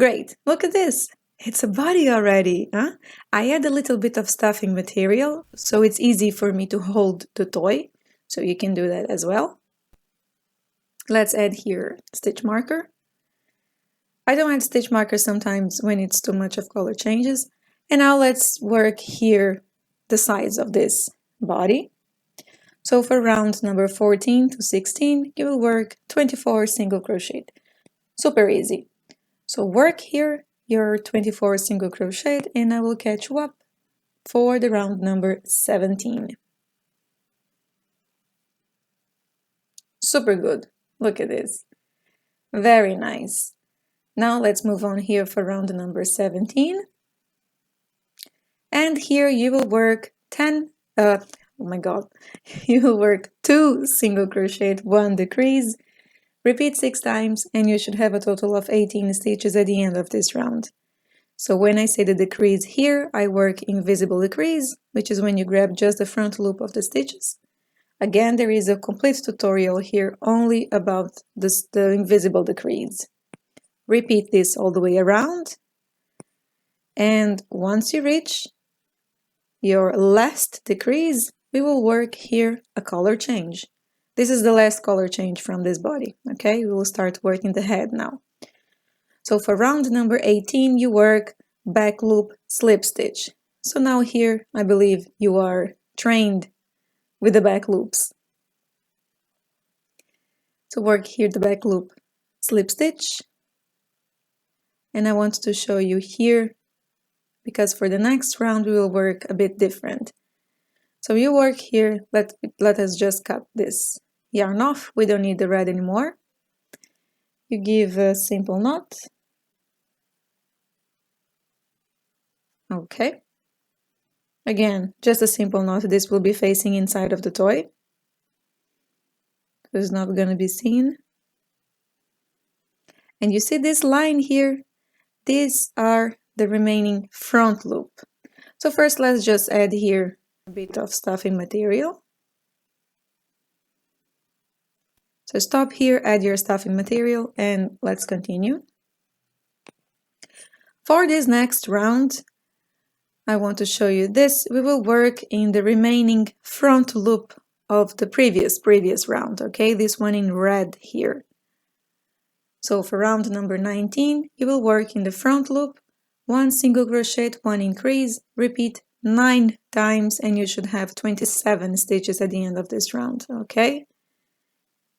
Great, look at this. It's a body already, huh? I add a little bit of stuffing material, so it's easy for me to hold the toy, so you can do that as well. Let's add here stitch marker. I don't add stitch marker sometimes when it's too much of color changes. And now let's work here the size of this body. So for round number 14 to 16, you will work 24 single crochet. Super easy. So work here your 24 single crochet and I will catch you up for the round number 17. Super good. Look at this. Very nice. Now let's move on here for round number 17. And here you will work 10, oh my god, you will work 2 single crochet, 1 decrease, repeat 6 times, and you should have a total of 18 stitches at the end of this round. So when I say the decrease here, I work invisible decrease, which is when you grab just the front loop of the stitches. Again, there is a complete tutorial here only about the invisible decrease. Repeat this all the way around, and once you reach your last decrease, we will work here a color change. This is the last color change from this body, okay? We will start working the head now. So for round number 18, you work back loop slip stitch. So now here, I believe you are trained with the back loops. So work here the back loop slip stitch. And I want to show you here, because for the next round we will work a bit different. So you work here, let us just cut this yarn off, we don't need the red anymore. You give a simple knot. Okay. Again, just a simple knot, this will be facing inside of the toy. So it's not going to be seen. And you see this line here? These are the remaining front loop. So first let's just add here a bit of stuffing material. So stop here, add your stuffing material, and let's continue. For this next round, I want to show you this. We will work in the remaining front loop of the previous round, okay? This one in red here. So for round number 19, you will work in the front loop, 1 single crochet, 1 increase, repeat 9 times, and you should have 27 stitches at the end of this round, okay?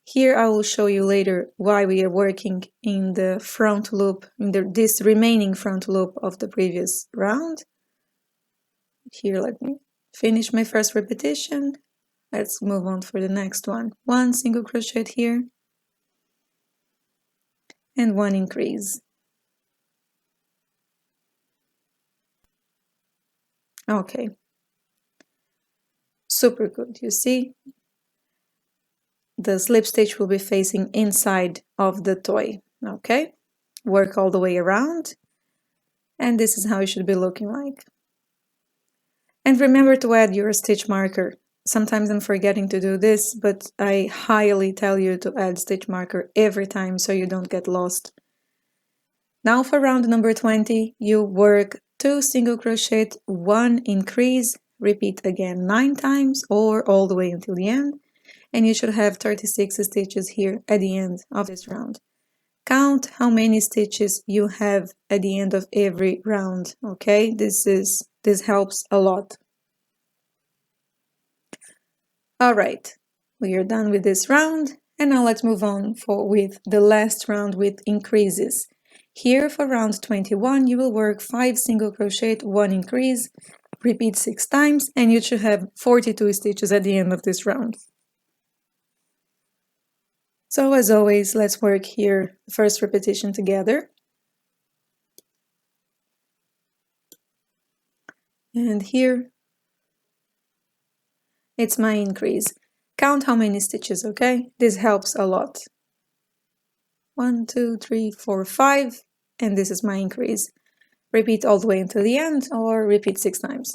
Here I will show you later why we are working in the front loop, in this remaining front loop of the previous round. Here, let me finish my first repetition. Let's move on for the next one. 1 single crochet here, and 1 increase. Okay. Super good. You see? The slip stitch will be facing inside of the toy, okay? Work all the way around, and this is how it should be looking like. And remember to add your stitch marker. Sometimes I'm forgetting to do this, but I highly tell you to add stitch marker every time so you don't get lost. Now for round number 20, you work 2 single crochet, 1 increase, repeat again 9 times or all the way until the end. And you should have 36 stitches here at the end of this round. Count how many stitches you have at the end of every round, okay? This helps a lot. All right, we are done with this round, and now let's move on with the last round with increases. Here for round 21, you will work 5 single crochet, 1 increase, repeat 6 times, and you should have 42 stitches at the end of this round. So as always, let's work here the first repetition together. And here, it's my increase. Count how many stitches, okay? This helps a lot. 1, 2, 3, 4, 5, and this is my increase. Repeat all the way until the end, or repeat 6 times.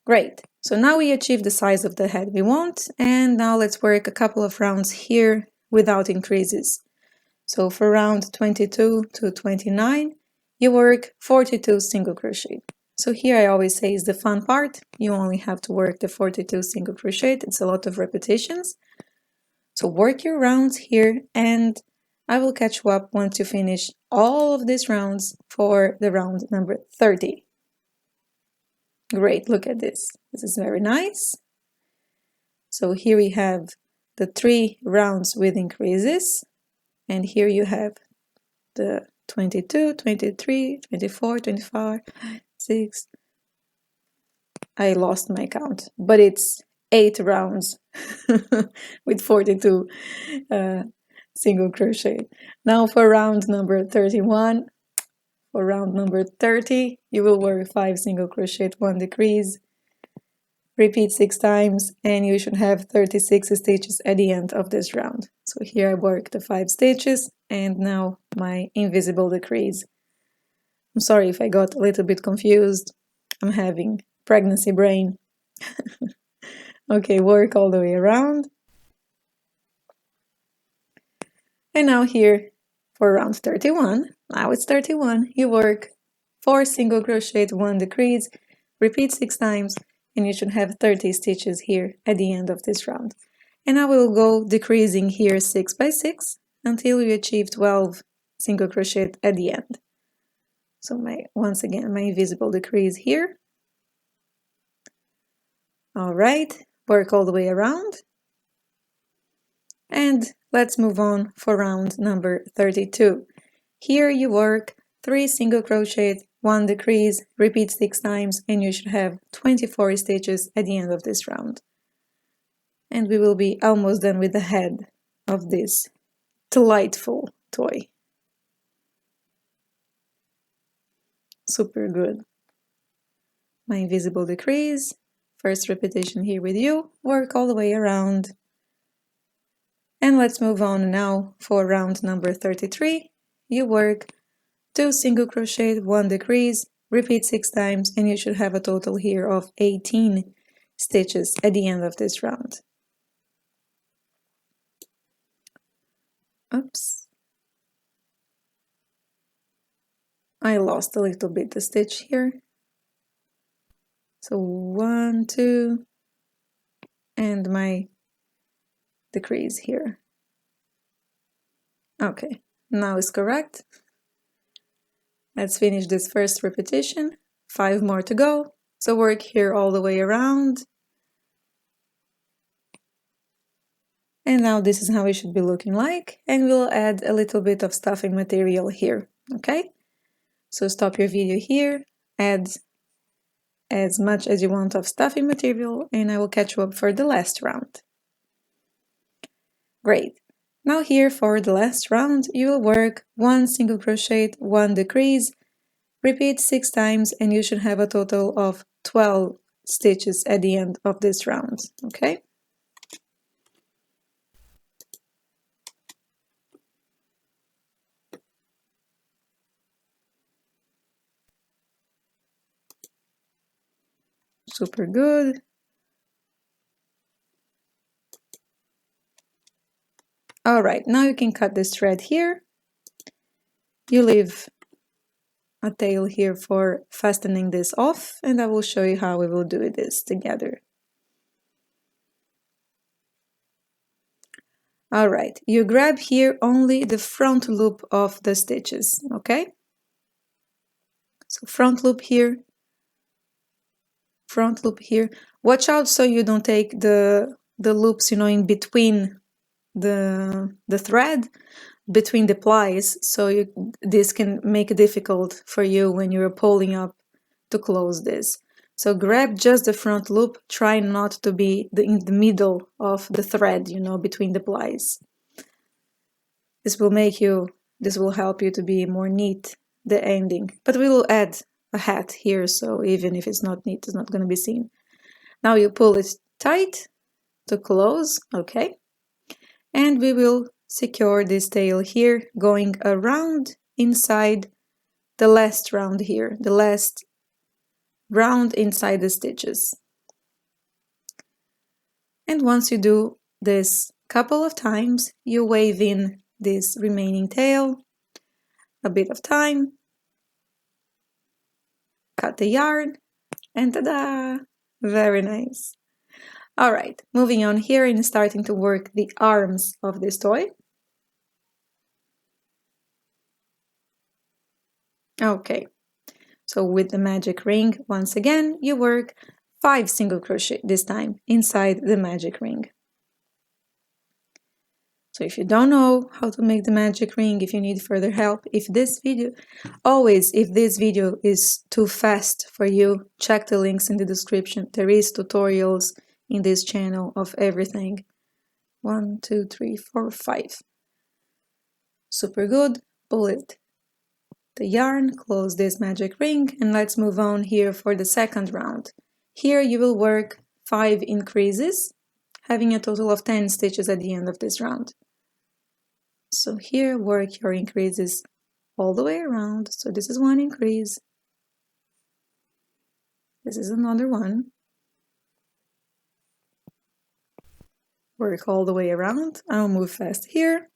Great. So now we achieved the size of the head we want, and now let's work a couple of rounds here without increases. So for round 22 to 29, you work 42 single crochet. So here I always say is the fun part. You only have to work the 42 single crochet. It's a lot of repetitions. So work your rounds here, and I will catch you up once you finish all of these rounds for the round number 30. Great, look at this. This is very nice. So here we have the 3 rounds with increases, and here you have the 22, 23, 24, 25, 6. I lost my count, but it's 8 rounds with 42 single crochet. Now for round number 31, for round number 30, you will work 5 single crochet, 1 decrease, repeat 6 times, and you should have 36 stitches at the end of this round. So here I work the 5 stitches, and now my invisible decrease. I'm sorry if I got a little bit confused. I'm having pregnancy brain. Okay, work all the way around. And now here for round 31, now it's 31, you work 4 single crochet, 1 decrease, repeat 6 times, and you should have 30 stitches here at the end of this round. And I will go decreasing here 6 by 6 until you achieve 12 single crochet at the end. So once again, my invisible decrease here. All right, work all the way around. And let's move on for round number 32. Here you work 3 single crochet, 1 decrease, repeat 6 times, and you should have 24 stitches at the end of this round. And we will be almost done with the head of this delightful toy. Super good. My invisible decrease, first repetition here with you, work all the way around. And let's move on now for round number 33. You work 2 single crochet, 1 decrease, repeat 6 times, and you should have a total here of 18 stitches at the end of this round. Oops. I lost a little bit the stitch here. So 1, 2, and my decrease here. Okay, now it's correct. Let's finish this first repetition. 5 more to go. So work here all the way around. And now this is how it should be looking like. And we'll add a little bit of stuffing material here. Okay? So stop your video here. Add as much as you want of stuffing material. And I will catch you up for the last round. Great. Now here for the last round, you will work 1 single crochet, 1 decrease, repeat 6 times, and you should have a total of 12 stitches at the end of this round, okay? Super good. All right, now you can cut this thread here. You leave a tail here for fastening this off, and I will show you how we will do this together. All right, you grab here only the front loop of the stitches, okay? So front loop here, front loop here. Watch out so you don't take the loops, you know, in between the thread, between the plies, so this can make it difficult for you when you're pulling up to close this. So grab just the front loop, try not to be in the middle of the thread, you know, between the plies. This will help you to be more neat, the ending. But we will add a hat here, so even if it's not neat, it's not going to be seen. Now you pull it tight to close, okay? And we will secure this tail here, going around inside the last round here, the last round inside the stitches. And once you do this couple of times, you wave in this remaining tail, a bit of time, cut the yarn, and ta-da! Very nice. All right, moving on here and starting to work the arms of this toy. Okay, so with the magic ring, once again, you work 5 single crochet this time inside the magic ring. So if you don't know how to make the magic ring, if you need further help, if this video is too fast for you, check the links in the description. There is tutorials in this channel of everything. 1, 2, 3, 4, 5. Super good. Pull it. The yarn, close this magic ring, and let's move on here for the second round. Here you will work 5 increases, having a total of 10 stitches at the end of this round. So here work your increases all the way around. So this is one increase. This is another one. Work all the way around. I'll move fast here.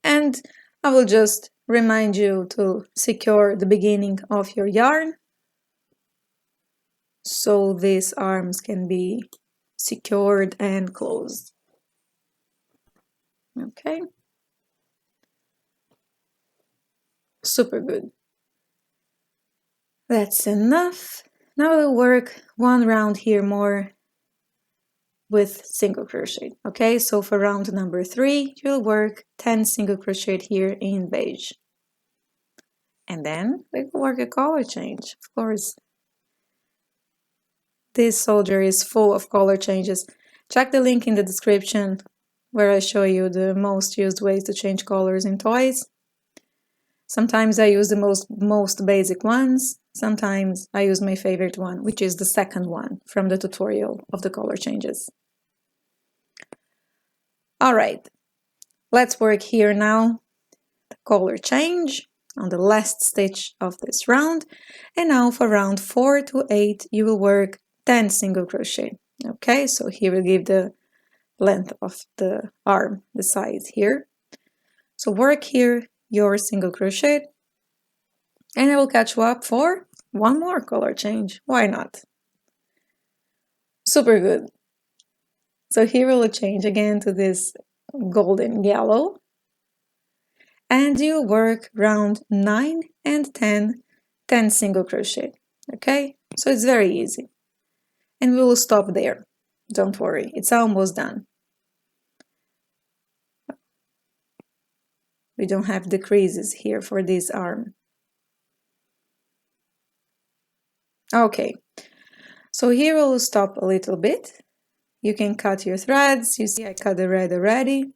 And I will just remind you to secure the beginning of your yarn so these arms can be secured and closed. Okay. Super good. That's enough. Now we'll work one round here more with single crochet. Okay, so for round number 3, you'll work 10 single crochet here in beige. And then we will work a color change, of course. This soldier is full of color changes. Check the link in the description where I show you the most used ways to change colors in toys. Sometimes I use the most basic ones. Sometimes I use my favorite one, which is the second one from the tutorial of the color changes. All right, let's work here now the color change on the last stitch of this round. And now for round 4 to 8, you will work 10 single crochet. Okay, so here we'll give the length of the arm, the size here. So work here your single crochet, and I will catch you up for one more color change. Why not? Super good. So here we'll change again to this golden yellow, and you work round 9 and 10 single crochet. Okay, so it's very easy, and we will stop there. Don't worry, it's almost done. We don't have decreases here for this arm. Okay, so here we'll stop a little bit. You can cut your threads. You see I cut the red already.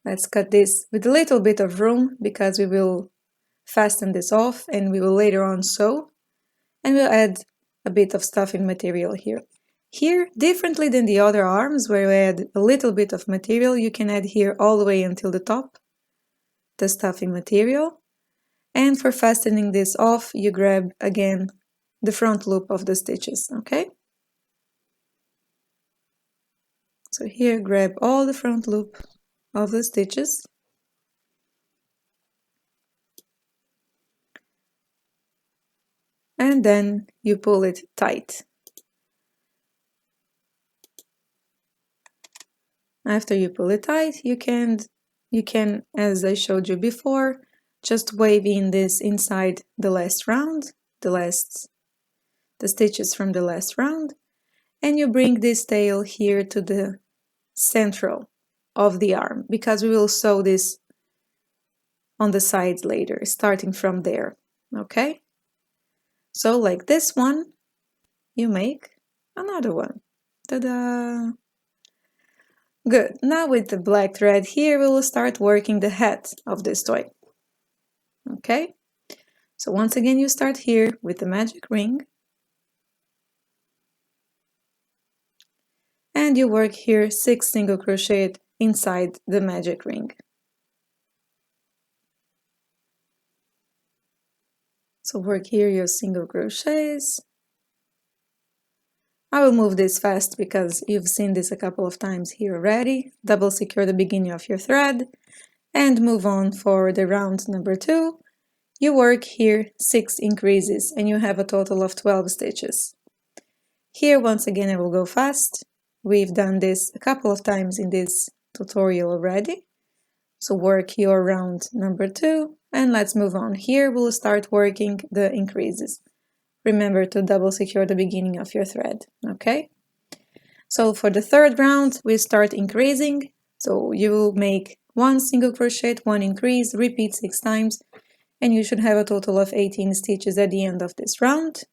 Let's cut this with a little bit of room because we will fasten this off and we will later on sew. And we'll add a bit of stuffing material here. Here, differently than the other arms where we add a little bit of material, you can add here all the way until the top, the stuffing material. And for fastening this off, you grab again the front loop of the stitches, okay? So here, grab all the front loop of the stitches. And then you pull it tight. After you pull it tight, you can, as I showed you before, just wave in this inside the last round, the stitches from the last round, and you bring this tail here to the central of the arm, because we will sew this on the sides later, starting from there, okay? So like this one, you make another one. Ta-da! Good. Now with the black thread here, we will start working the head of this toy. Okay? So once again, you start here with the magic ring. And you work here 6 single crochet inside the magic ring. So work here your single crochets. I will move this fast because you've seen this a couple of times here already. Double secure the beginning of your thread and move on for the round number 2. You work here 6 increases and you have a total of 12 stitches. Here once again I will go fast. We've done this a couple of times in this tutorial already. So work your round number 2 and let's move on. Here we'll start working the increases. Remember to double secure the beginning of your thread, okay? So for the third round we start increasing. So you will make 1 single crochet, 1 increase, repeat 6 times, and you should have a total of 18 stitches at the end of this round.